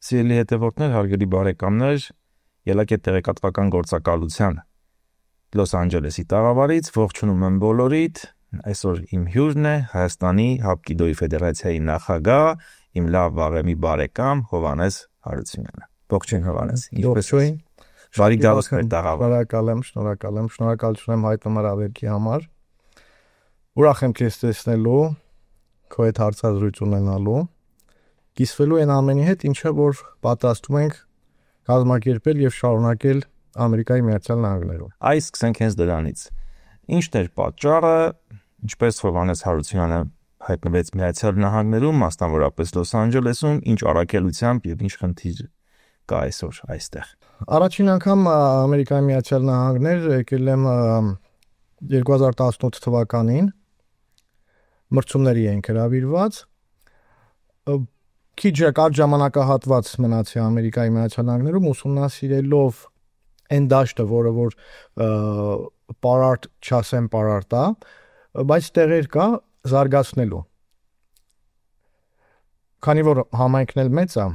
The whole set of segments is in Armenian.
Սիրելի հետևորդներ, հարգելի բարեկամներ, ելակ է տեղեկատվական գործակալության Լոս Անջելեսի տաղավարից, ողջունում եմ բոլորիդ, այսօր իմ հյուրն է Հայաստանի Հապկիդոյի Ֆեդերացիայի նախագահ, իմ լավ վաղեմի բարեկամ Հովհաննես Հարությունյանը։ Ողջույն Հովհաննես, ողջույն։ Բարի գալուս մեր տաղավար։ Շնորհակալ եմ հայտնում արավերքի համար։ Ուրախ եմ քեզ տեսնելու, քո հետ հարցազրույց ունենալու, կիսվելու այն ամենի հետ, ինչը որ պատրաստում ենք կազմակերպել եւ շարունակել Ամերիկայի Միացյալ Նահանգներում։ Այս սկսենք հենց դրանից։ Ինչն էր պատճառը, ինչպես Հովհաննես Հարությունյանը հայտնվեց Միացյալ Նահանգներում, մասնավորապես Լոս Անջելեսում, ինչ առաքելությամբ եւ ինչ խնդիր կա այսօր այստեղ։ Առաջին անգամ Ամերիկայի Միացյալ Նահանգներ եկել եմ 2018 թվականին մրցումների են հրավիրված։ Քիչ կարճ ժամանակահատված մնացի Ամերիկայի Միացյալ Նահանգներում ուսումնասիրելով այն դաշտը, որը որ պարարտ չասեմ պարարտ է, բայց տեղեր կա զարգացնելու։ Քանի որ համայնքն էլ մեծ է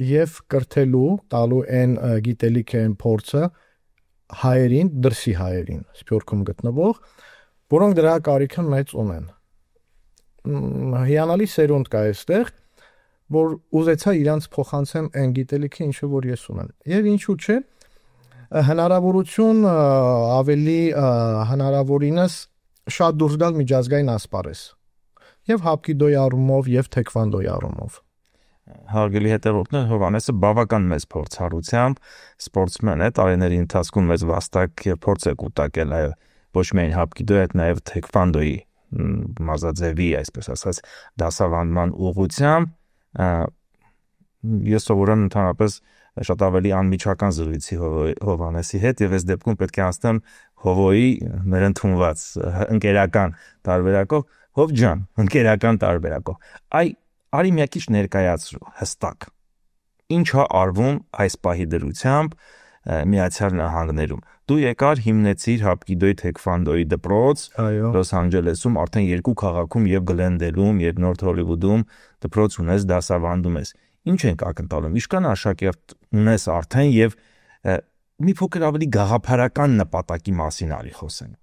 եւ կրթելու տալու այն գիտելիքը, այն փորձը հայերին, դրսի հայերին, Սփյուռքում գտնվող, որոնք դրա կարիքը մեծ ունեն։ Հիանալի սերունդ կա այստեղ, որ ուզեցա իրանց փոխանցեմ այն գիտելիքը, ինչը որ ես ունեմ։ Եվ ինչու՞ չէ, հնարավորություն ավելի հնարավորինս շատ դուրս գալ միջազգային ասպարեզ։ Եվ հապկիդոյի առումով, եւ թեքվանդոյի առումով։ Հարգելի հետևորդներ, Հովհաննեսը բավական մեծ փորձառությամբ սպորտսմեն է, տարիների ընթացքում մեծ վաստակ եւ փորձ է կուտակել ոչ միայն հապկիդոյի, այլ նաեւ թեքվանդոյի մարզաձևի, այսպես ասած, դասավանդման ուղղությամբ։ Ես սովորեմ ընդհանրապես շատ ավելի անմիջական զրույցի Հովհաննեսի հետ եւ այս դեպքում պետք է անցնեմ Հովոյի մեր ընդունված ընկերական տարբերակով, Հով ջան, ընկերական տարբերակով։ Արի մի քիչ ներկայացրու հստակ։ Ինչ է արվում այս պահի դրությամբ Միացյալ Նահանգներում։ Դու եկար հիմնեցիր Հապկիդոյի թեքվանդոյի դպրոց Լոս Անջելեսում, արդեն 2 քաղաքում եւ Գլենդելում եւ Նորթ Հոլիվուդում դպրոց ունես, դասավանդում ես։ Ինչ ենք ակնկալում։ Ինչքան աշակերտ ունես արդեն եւ մի փոքր ավելի գաղափարական նպատակի մասին արի խոսենք։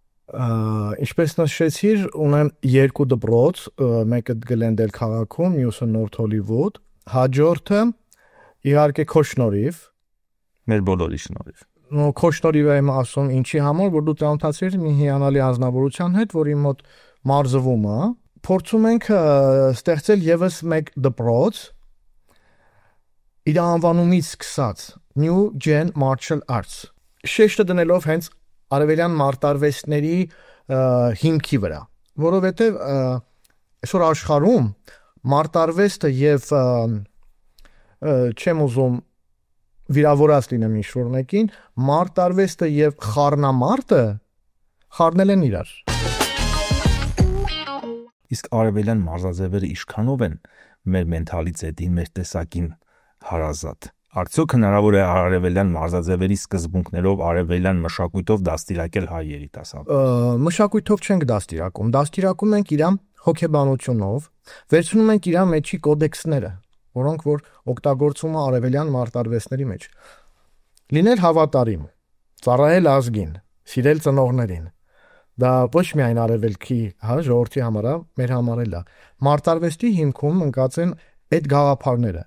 Ինչպես նշեցիր, ունեմ 2 դպրոց, մեկը Գլենդել քաղաքում, մյուսը Նորթ Հոլիվուդ։ Հաջորդը իհարկե քո շնորհիվ, մեր բոլորի շնորհիվ։ Քո շնորհիվ եմ ասում, ինչի համար, որ դու ծանոթացրիր մի հիանալի ազնվորության հետ, որի մոտ մարզվում է։ Փորձում ենք ստեղծել եւս մեկ դպրոց, իր անվանումից սկսած New Gen Martial Arts։ Շեշտը դնելով հենց արևելյան մարտարվեստների հիմքի վրա, որովհետև այսօր աշխարհում մարտարվեստը եւ չեմ ուզում վիրավորած լինեմ ինչ-որ մեկին, մարտարվեստը եւ խառնամարտը խառնել են իրար։ Իսկ արևելյան մարզաձևերը ինչքանով են մեր մենթալիտետին, մեր տեսակին հարազատ։ Արդյոք հնարավոր է արևելյան մարզաձևերի սկզբունքներով, արևելյան մշակույթով դաստիարակել հայ երիտասարդ։ Մշակույթով չենք դաստիարակում, դաստիարակում ենք իր հոգեբանությունով, վերցնում ենք իր մեջի կոդեքսները, որոնք որ օգտագործվում է արևելյան մարտարվեստների մեջ։ Լինել հավատարիմ, ծառայել ազգին, սիրել ծնողներին։ Դա ոչ միայն արևելքի, ժողովրդի համար է, մեր համար էլ է։ Մարտարվեստի հիմքում ընկած են այդ գաղափարները։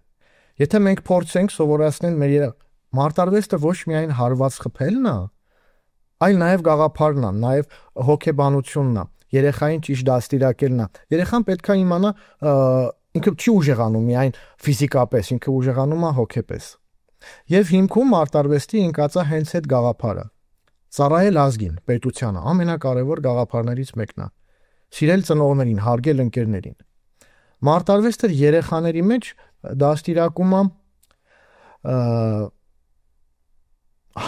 Եթե մենք փորձենք սովորացնել մեր մարտարվեստը ոչ միայն հարված խփելն է, այլ նաև գաղափարն է, նաև հոգեբանությունն է, երեխային ճիշտ դաստիարակելն է։ Երեխան պետք է իմանա, ինքը չի ուժեղանում միայն ֆիզիկապես, ինքը ուժեղանում է հոգեպես։ Եվ հիմքում մարտարվեստի ընկած է հենց այդ գաղափարը։ Ծառայել ազգին, պետությանը, ամենակարևոր գաղափարներից մեկն է։ Սիրել ծնողներին, հարգել ընկերներին։ Մարտարվեստը երեխաների մեջ դաստիարակում է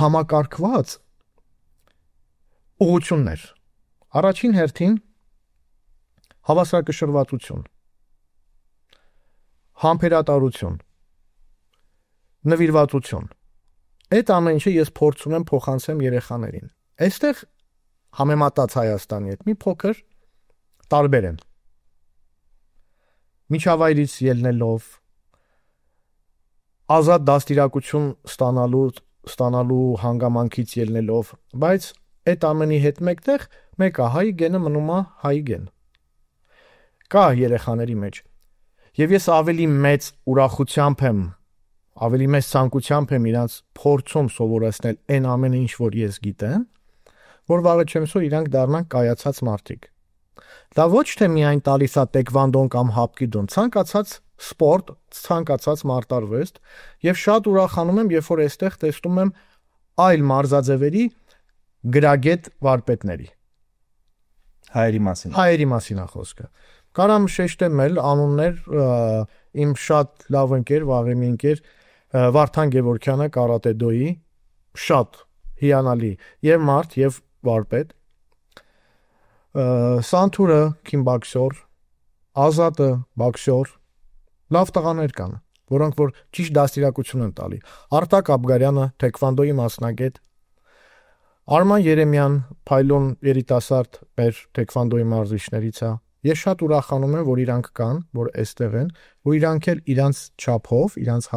համակարգված ուղղություններ։ Առաջին հերթին հավասարակշռվածություն, համբերատարություն, նվիրվածություն։ Այդ ամեն ինչը ես փորձում եմ փոխանցեմ երեխաներին։ Այստեղ համեմատած Հայաստանի հետ մի փոքր տարբեր են։ Միջավայրից ելնելով, ազատ դաստիարակություն ստանալու հանգամանքից ելնելով, բայց այդ ամենի հետ մեկտեղ մեկը հայի գենը մնում է հայի գեն։ Կա երեխաների մեջ։ Եվ ես ավելի մեծ ուրախությամբ եմ, ավելի մեծ ցանկությամբ եմ իրանց փորձում սովորեցնել այն ամենը, ինչ որ ես գիտեմ, որ վաղը չեմ սոր իրանք դառնան կայացած մարդիկ։ Դա ոչ թե միայն տալիս է տեկվանդոն կամ հապկիդոն, ցանկացած սպորտ, ցանկացած մարտարվեստ, եւ շատ ուրախանում եմ, երբ որ այստեղ տեսնում եմ այլ մարզաձևերի գրագետ վարպետների։ Հայերի մասին է խոսքը։ Կարամ շեշտեմ էլ անուններ, իմ շատ լավ ընկեր, վաղեմի ընկեր Վարդան Գևորգյանը կարատեդոյի, շատ հիանալի եւ մարդ եւ վարպետ, Սանթուրը քիմբոքսեր, Ազատը բոքսեր, լավ տղաներ կան, որոնք որ ճիշտ դաստիարակություն են տալի։ Արտակ Աբգարյանը թեքվանդոյի մասնագետ, Արման Երեմյան, փայլուն երիտասարդ մեր թեքվանդոյի մարզիչներից է։ Ես շատ ուրախանում եմ, որ իրանք կան, որ այստեղ են, որ իրանք էլ իրանց չափով, իրանց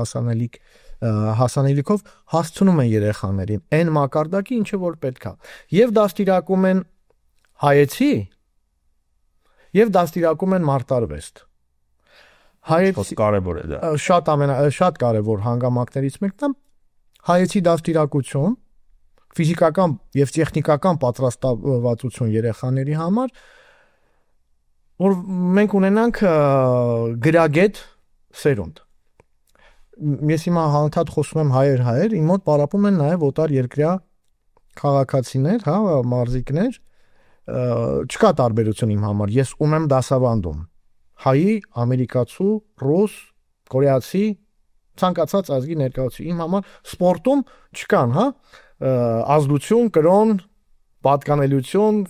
հասանելիքով հասցնում են երեխաներին այն մակարդակի, ինչը որ պետք է։ Եվ դաստիարակում են հայեցի, եւ դաստիարակում են մարտարվեստ։ Հայեցի կարևոր է դա։ Շատ կարևոր հանգամանքներից մեկն է հայեցի դաստիարակություն, ֆիզիկական եւ տեխնիկական պատրաստվածություն երեխաների համար, որ մենք ունենանք գրագետ սերունդ։ Ես հիմա հանդարտ խոսում եմ հայեր, իմ մոտ պարապում են նաեւ օտար երկրյա քաղաքացիներ, հա, մարզիկներ, չկա տարբերություն իմ համար, ես ում եմ դասավանդում, հայի, ամերիկացու, ռուս, կորեացի, ցանկացած ազգի ներկայացուցիչ, իմ համար սպորտում չկան, հա, ազդություն, կրոն, պատկանելություն,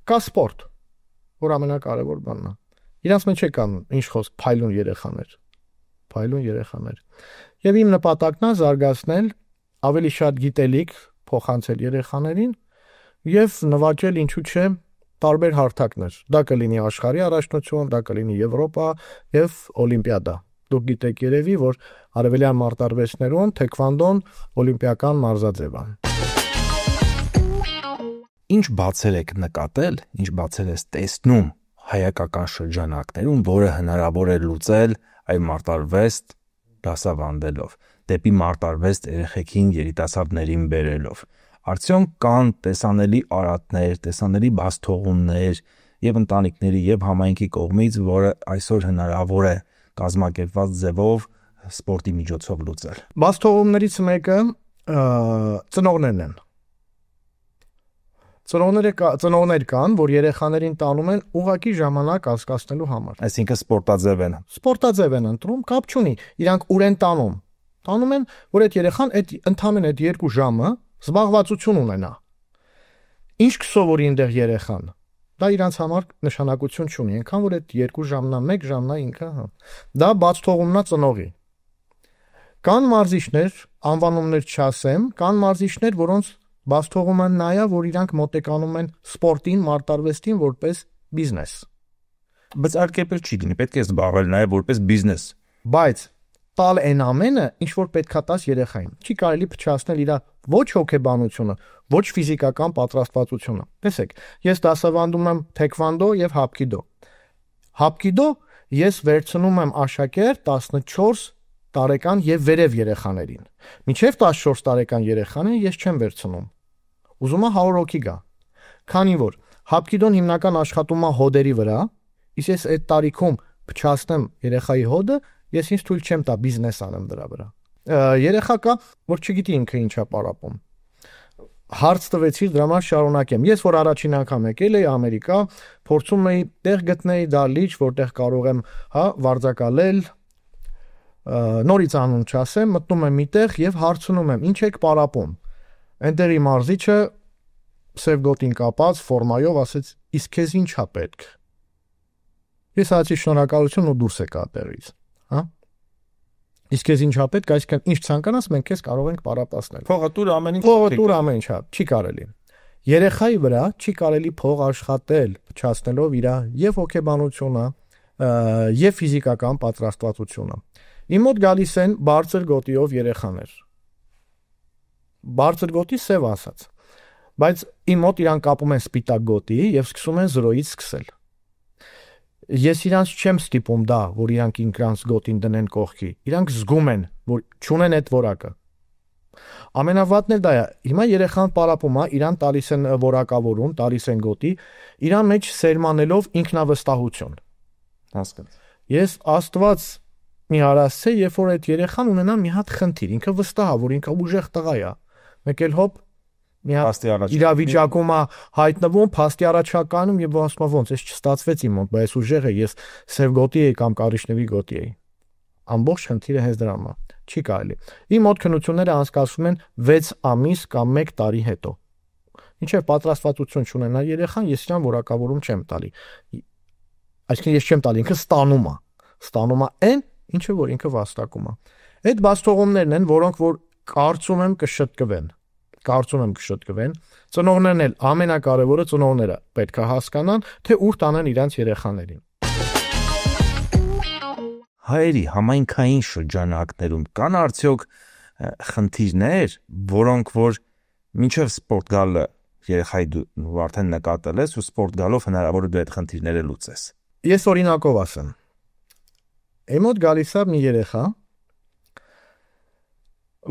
կա սպորտ, որ ամենակարևոր բանն է։ Իրանց մեջ կան ինչ խոսք փայլուն երեխաներ։ Եվ իմ նպատակն է զարգացնել, ավելի շատ գիտելիք փոխանցել երեխաներին եւ նվաճել ինչու՞ չէ տարբեր հարթակներ։ Դա կլինի աշխարհի առաջնություն, դա կլինի Եվրոպա եւ Օլիմպիադա։ Դուք գիտեք երևի, որ արևելյան մարտարվեստներում թեքվանդոն օլիմպիական մարզաձև է։ Ինչ բացել եք նկատել, ինչ բացել ես տեսնում հայկական շրջանակներում, որը հնարավոր է լուծել այ մարտարվեստ դասավանդելով, դեպի մարտարվեստ երեխեքին, երիտասարդներին բերելով։ Արդյոք կան տեսանելի արատներ, տեսանելի բացթողումներ եւ ընտանիքների եւ համայնքի կողմից, որը այսօր հնարավոր է կազմակերպված ձևով սպորտի միջոցով լուծել։ Բացթողումներից մեկը ծնողներն են։ Ծնողներ կան, որ երեխաներին տանում են ուղղակի ժամանակ անցկացնելու համար։ Այսինքն սպորտաձև են ընտրում, կապ չունի, իրանք ուր են տանում։ Տանում են, որ այդ երեխան այդ ընդամենը այդ 2 ժամը զբաղվածություն ունենա։ Ինչ կսովորի այնտեղ երեխան։ Դա իրանց համար նշանակություն չունի, այնքան որ այդ 2 ժամնա, 1 ժամնա ինքը, հա։ Դա բաց թողումն է ծնողի։ Կան մարզիչներ, անվանումներ չասեմ, կան մարզիչներ, որոնց բաց թողումը նայա, որ իրանք մոտեկանում են սպորտին, մարտարվեստին որպես բիզնես։ Բայց այլ կերպ չի լինի, պետք է զբաղվել նաև որպես բիզնես։ Բայց տալ այն ամենը, ինչ որ պետքա տաս երեխային։ Չի կարելի փչացնել իր ոչ հոգեբանությունը, ոչ ֆիզիկական պատրաստվածությունը։ Տեսեք, ես դասավանդում եմ թեքվանդո եւ հապկիդո։ Հապկիդո ես վերցնում եմ աշակերտ 14 տարեկան եւ վերև երեխաներին։ Մինչեւ 14 տարեկան երեխաներին ես չեմ վերցնում։ Ուզում եմ 100 հոգի գա։ Քանի որ հապկիդոն հիմնական աշխատում է հոդերի վրա, իսկ ես այդ տարիքում փչացնեմ երեխայի հոդը, ես ինձ թույլ չեմ տա բիզնես անեմ դրա վրա։ Երեխա կա, որ չգիտի ինքը ինչա պարապում։ Հարց տվեցի, դրա համար շարունակեմ։ Ես որ առաջին անգամ եկել էի Ամերիկա, փորձում էի տեղ գտնել դալիճ, որտեղ կարող եմ, հա, վարձակալել, նորից անուն չասեմ, մտնում եմ միտեղ եւ հարցնում եմ, ինչ եք պարապում։ Այնտեղի մարզիչը սևգոտին կապած ֆորմայով ասեց, իսկ քեզ ինչա պետք։ Ես ասացի շնորհակալություն ու դուրս եկա տեղից, հա։ Իսկ քեզ ինչա պետք, այսինքն ինչ ցանկանաս, մենք քեզ կարող ենք պարապացնել։ Փողը տուր ամեն ինչ, հա, չի կարելի։ Երեխայի վրա չի կարելի փող աշխատել, փչացնելով իր եւ հոգեբանությունը, եւ ֆիզիկական պատրաստվածությունը։ Իմ մոտ գալիս են բարձր գոտիով երեխաներ։ Բարձր գոտի սև ասած։ Բայց իմ մոտ իրան կապում են սպիտակ գոտի եւ սկսում են 0-ից սկսել։ Ես իրանց չեմ ստիպում դա, որ իրանք ինքրանց գոտին դնեն կողքի։ Իրանք զգում են, որ չունեն այդ որակը։ Ամենավատն էլ դա է։ Հիմա երեխան պարապում է, իրան տալիս են որակավորում, տալիս են գոտի, իրան մեջ սերմանելով ինքնավստահություն։ Հասկաց։ Ես Աստված մի հարասցե, երբ որ այդ երեխան ունենա մի հատ խնդիր, ինքը վստահ է, որ ինքը ուժեղ տղա է։ Մեկ էլ հոп մի հատ իրավիճակում է հայտնվում, փաստի առաջականում եւ ասում ոնց էս չստացվեց իմ մոտ, բայց ուժեղ է, ես սև գոտի էի կամ կարիշնևի գոտի էի։ Ամբողջ խնդիրը հենց դրանում է։ Չի կարելի։ Իմ մոտ քննությունները անցկացվում են 6 ամիս կամ 1 տարի հետո։ Ինչեւ պատրաստվածություն չունենա երեխան, ես իրան որակավորում չեմ տալի։ Այսինքն ես չեմ տալի, ինքը ստանում է։ Ստանում է այն, ինչը որ ինքը վաստակում է։ Այդ բացթողումներն են, որոնք որ կարծում եմ կշտկվեն։ Ծնողներն էլ ամենակարևորը ծնողները պետք է հասկանան, թե ուր տանեն իրենց երեխաներին։ Հայերի համայնքային շրջանակներում կան արդյոք խնդիրներ, որոնք որ մինչև սպորտ գալը երեխայի դու արդեն նկատել ես ու սպորտ գալով հնարավոր է դու այդ խնդիրները լուծես։ Ես օրինակով ասեմ։ Իմ մոտ գալիս է մի երեխա,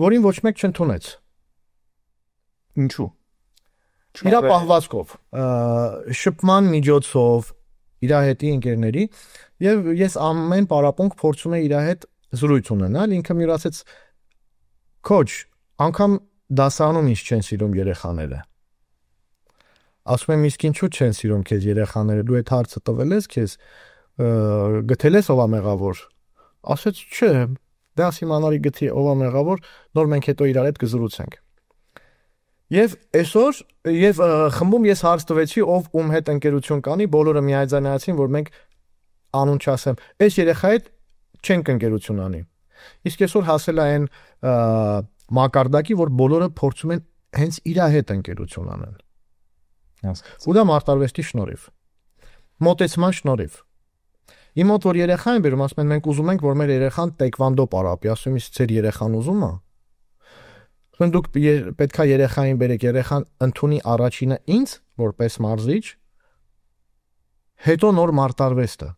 որին ոչ մեկ չընդունեց։ Ինչու։ Իր պահվածքով, շփման միջոցով, իր հետի ընկերների, եւ ես ամեն պարապմունք փորձում եմ իր հետ զրույց ունենալ, ինքը մի ասեց. «Քոչ, անգամ դասարանում ինձ չեն սիրում երեխաները»։ Ասում եմ, իսկ ինչու չեն սիրում քեզ երեխաները, դու այդ հարցը տվել ես քեզ, գտել ես ով է մեղավոր։ Ասեց, չէ, դա իմանալի գտի ով է մեղավոր, նոր մենք հետո իրար հետ կզրուցենք։ Եվ այսօր եւ խմբում ես հարց տվեցի, ով ում հետ ընկերություն կանի, բոլորը միայնացին, որ մենք անուն չասեմ, այս երեխայի հետ չենք ընկերություն անի։ Իսկ այսօր հասել է այն մակարդակի, որ բոլորը փորձում են հենց իր հետ ընկերություն անեն։ Ու դա մարտարվեստի շնորհիվ, մոտեցման շնորհիվ։ Իմ մոտ որ երեխա են բերում, ասում են մենք ուզում ենք, որ մեր երեխան տեքվանդո պարապի, ասում եմ, իսկ ձեր երեխան ուզում է։ Դուք պետքա երեխային բերեք, երեխան ընդունի առաջինը ինձ որպես մարզիչ, հետո նոր մարտարվեստը։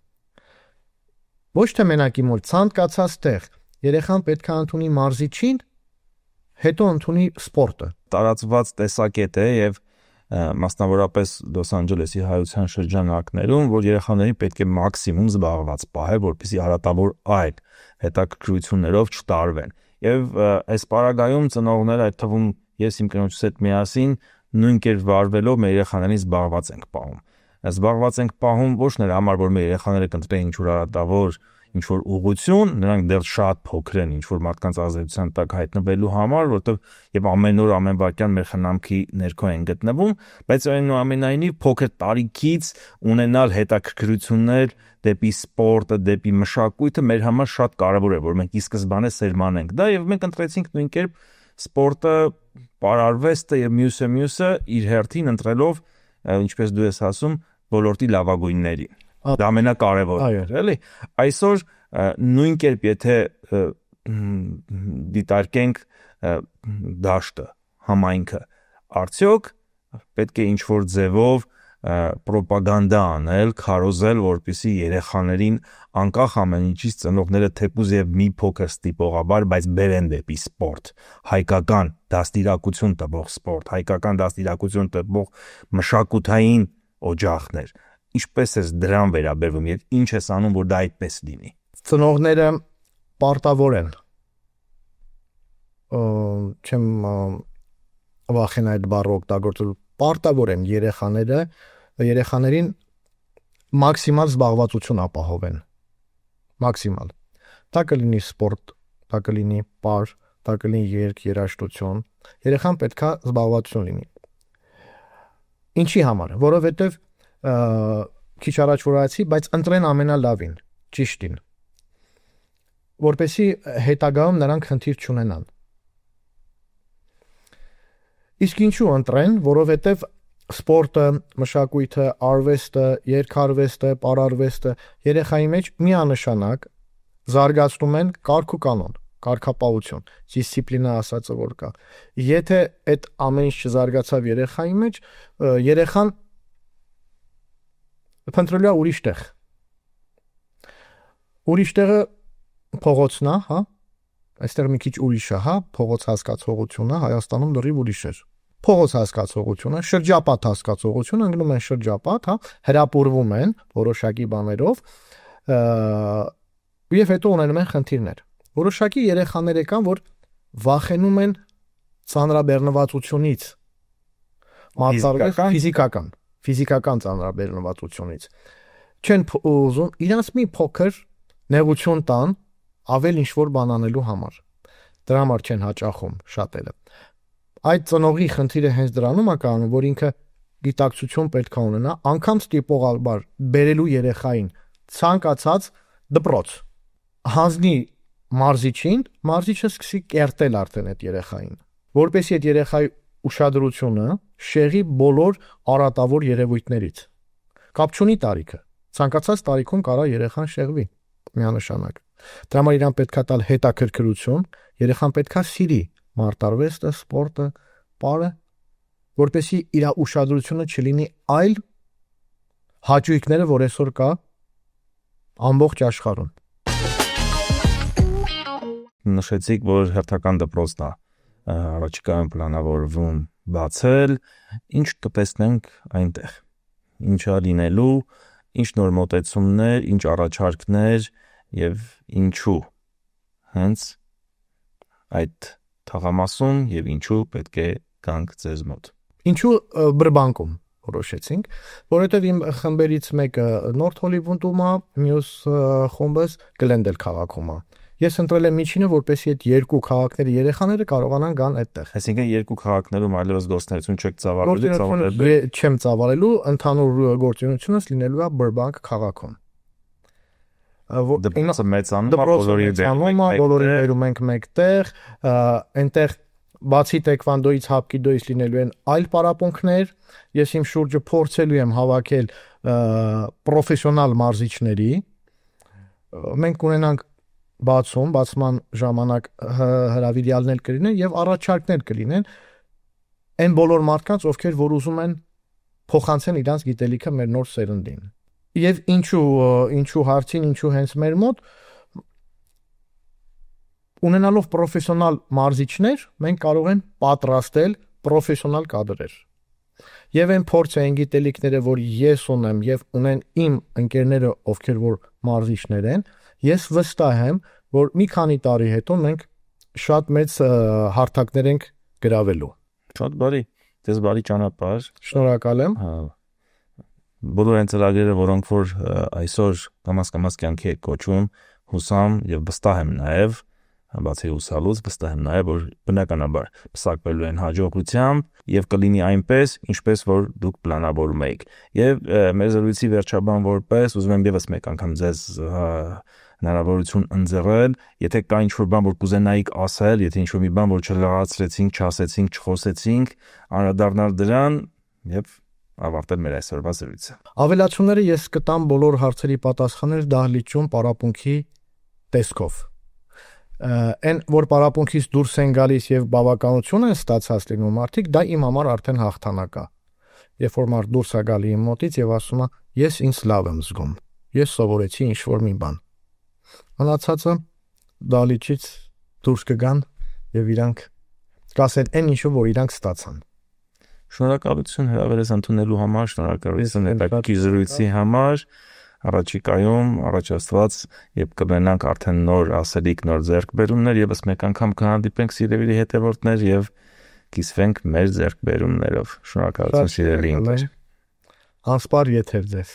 Ոչ թե մենակ իմ մոտ ցանկացած տեղ, երեխան պետքա ընդունի մարզիչին, հետո ընդունի սպորտը։ Տարածված տեսակետ է եւ մասնավորապես Լոս Անջելեսի հայության շրջանակներում, որ երեխաներին պետք է մաքսիմում զբաղված պահել, որպեսզի հարատավոր այլ հետաքրքրություններով չտարվեն։ Եվ այս պարագայում ծնողները, այդ թվում ես իմ կնոջս հետ միասին նույն կերպ վարվելով մեր երեխաներին զբաղված ենք պահում։ Զբաղված ենք պահում ոչ նրա համար, որ մեր երեխաները կընտրեն ինչ-որ հարատավոր, ինչ-որ ուղղություն, նրանք դեռ շատ փոքր են ինչ-որ մարդկանց ազդեցության տակ հայտնվելու համար, որտեղ եւ ամեն օր ամեն վայրկյան մեր խնամքի ներքո են գտնվում, բայց այնուամենայնիվ փոքր տարիքից ունենալ հետաքրքրություններ դեպի սպորտը, դեպի մշակույթը մեր համար շատ կարևոր է, որ մենք ի սկզբանե սերմանենք դա եւ մենք ընտրեցինք նույն կերպ սպորտը, պարարվեստը եւ մյուսը իր հերթին ընտրելով, ինչպես դու ես ասում, ոլորտի լավագույններին։ Դա ամենակարևորը, էլի։ Այսօր նույն կերպ եթե դիտարկենք դաշտը, համայնքը, արդյոք պետք է ինչ-որ ձևով պրոպագանդա անել, քարոզել, որպեսզի երեխաներին անկախ ամեն ինչից ծնողները թեկուզ եւ մի փոքր ստիպողաբար, բայց բերեն դեպի սպորտ, հայկական դաստիարակություն տվող սպորտ, հայկական դաստիարակություն տվող մշակութային օջախներ։ Ինչպես ես դրան վերաբերվում եւ ինչ ես անում, որ դա այդպես լինի։ Ծնողները պարտավոր են։ Չեմ վախենա այդ բառը օգտագործել։ Պարտավոր են երեխաներին մաքսիմալ զբաղվածություն ապահովեն։ Մաքսիմալ։ Դա կլինի սպորտ, դա կլինի պար, դա կլինի երգ, երաժշտություն։ Երեխան պետքա զբաղվածություն լինի։ Ինչի համար, որովհետև քիչ առաջ որ ասացի, բայց ընտրեն ամենալավին, ճիշտին, որպեսզի հետագայում նրանք խնդիր չունենան։ Իսկ ինչու ընտրեն, որովհետև սպորտը, մշակույթը, արվեստը, երգարվեստը, պարարվեստը երեխայի մեջ միանշանակ զարգացնում են կարգ ու կանոն, կարգապահություն, դիսցիպլինա ասածը որ կա։ Եթե այդ ամեն ինչ չզարգացավ երեխայի մեջ, երեխան փնտրելու է ուրիշ տեղ։ Ուրիշ տեղը փողոցն է, հա։ Այստեղ մի քիչ ուրիշ է, հա, փողոց հասկացողությունը Հայաստանում լրիվ ուրիշ է։ Փողոց հասկացողությունը, շրջապատ հասկացողությունը, ընկնում են շրջապատ, հա, հրապուրվում են որոշակի բաներով, եւ հետո ունենում են խնդիրներ։ Որոշակի երեխաներ կան, որ վախենում են ծանրաբեռնվածությունից, ֆիզիկական ծանրաբեռնվածությունից։ Չեն ուզում իրանց մի փոքր նեղություն տան ավել ինչ-որ բան անելու համար։ Դրա համար չեն հաճախում շատերը։ Այդ ծնողի խնդիրը հենց դրանում է կանում, որ ինքը գիտակցություն պետք է ունենա, անգամ ստիպողաբար բերելու երեխային ցանկացած դպրոց։ Հանձնի մարզիչին, մարզիչը սկսի կերտել արդեն այդ երեխային, որպեսզի այդ երեխայի ուշադրությունը շեղի բոլոր արատավոր երևույթներից։ Կապ չունի տարիքը։ Ցանկացած տարիքում կարա երեխան շեղվի միանշանակ։ Դրա համար իրան պետքա տալ հետաքրքրություն, երեխան պետքա սիրի մարտարվեստը, սպորտը, պարը, որպեսզի իր ուշադրությունը չլինի այլ հաճույքները, որ այսօր կա ամբողջ աշխարհում։ Նշեցիք, որ հերթական դպրոցն է առաջիկայում պլանավորվում բացել, ինչ կտեսնենք այնտեղ, ինչա լինելու, ինչ նոր մոտեցումներ, ինչ առաջարկներ եւ ինչու հենց այդ թաղամասում եւ ինչու պետք է գանք ձեզ մոտ։ Ինչու Բրբանկում որոշեցինք, որովհետեւ իմ խմբերից մեկը Նորթ Հոլիվուդում է, մյուս խումբս Գլենդել քաղաքում է։ Ես ընտրել եմ միջինը, որպեսզի այդ երկու քաղաքների երեխաները կարողանան գան այդտեղ։ Այսինքն երկու քաղաքներում այլևս գործունեություն չեք ծավալելու, չեմ ծավալելու, ընդհանուր գործունեությունս լինելու է Բրբանկ քաղաքում։ Դպրոցը մեծանում է, բոլորին բերում ենք մեկտեղ, այնտեղ բացի տեքվանդոից, հապկիդոից լինելու են այլ պարապմունքներ, ես իմ շուրջը փորձելու եմ հավաքել պրոֆեսիոնալ մարզիչների, մենք կունենանք բացման ժամանակ հրավիրյալներ կլինեն եւ առաջարկներ կլինեն այն բոլոր մարդկանց, ովքեր որ ուզում են փոխանցեն իրենց գիտելիքը մեր նոր սերնդին։ Եվ ինչու հարցին, ինչու հենց մեր մոտ ունենալով պրոֆեսիոնալ մարզիչներ, մենք կարող ենք պատրաստել պրոֆեսիոնալ կադրեր։ Եվ այն փորձը, այն գիտելիքները, որ ես ունեմ եւ ունեն իմ ընկերները, ովքեր որ մարզիչներ են, ես վստահ եմ, որ մի քանի տարի հետո մենք շատ մեծ հարթակներ ենք գրավելու։ Շատ բարի, դες բարի ճանապարհ։ Շնորհակալ եմ։ Բոլոր այն ծրագրերը, որոնք որ այսօր կամաց կյանքի է կոչվում, հուսամ եւ վստահ եմ նաեւ, բացի հուսալուց վստահ եմ նաեւ, որ բնականաբար պսակվելու են հաջողությամբ եւ կլինի այնպես, ինչպես որ դուք պլանավորում եք։ Եվ մեր զրույցի վերջաբան որպես ուզում եմ եւս մեկ անգամ ձեզ հնարավորություն ընձեռել, եթե կա ինչ-որ բան, որ կուզենայիք ասել, եթե ինչ-որ մի բան, որ չլրացրեցինք, չասեցինք, չխոսեցինք, անդրադառնալ դրան եւ ավարտել մեր այսօրվա զրույցը։ Ավելացումները ես կտամ բոլոր հարցերի պատասխաններ դահլիճում պարապմունքի տեսքով։ Այն որ պարապմունքից դուրս են գալիս եւ բավականություն են ստացած լինում մարդիկ, դա իմ համար արդեն հաղթանակ է։ Երբ որ մարդ դուրս է գալի իմ մոտից եւ ասում է, ես ինձ լավ եմ զգում։ Ես սովորեցի ինչ-որ մի բան։ Մնացածը դահլիճից դուրս կգան եւ իրանք կասեն այն ինչը որ իրանք ստացան։ Շնորհակալություն հրավերս ընդունելու համար, շնորհակալություն հետաքրքիր զրույցի համար։ Առաջիկայում առաջ Աստված եւ կբենանք արդեն նոր ասելիք, նոր ձեռքբերումներ, եւս մեկ անգամ կհանդիպենք սիրելի հետևորդներ եւ կիսվենք մեր ձեռքբերումներով։ Շնորհակալություն սիրելի։ Անսպար եթեր ձեզ։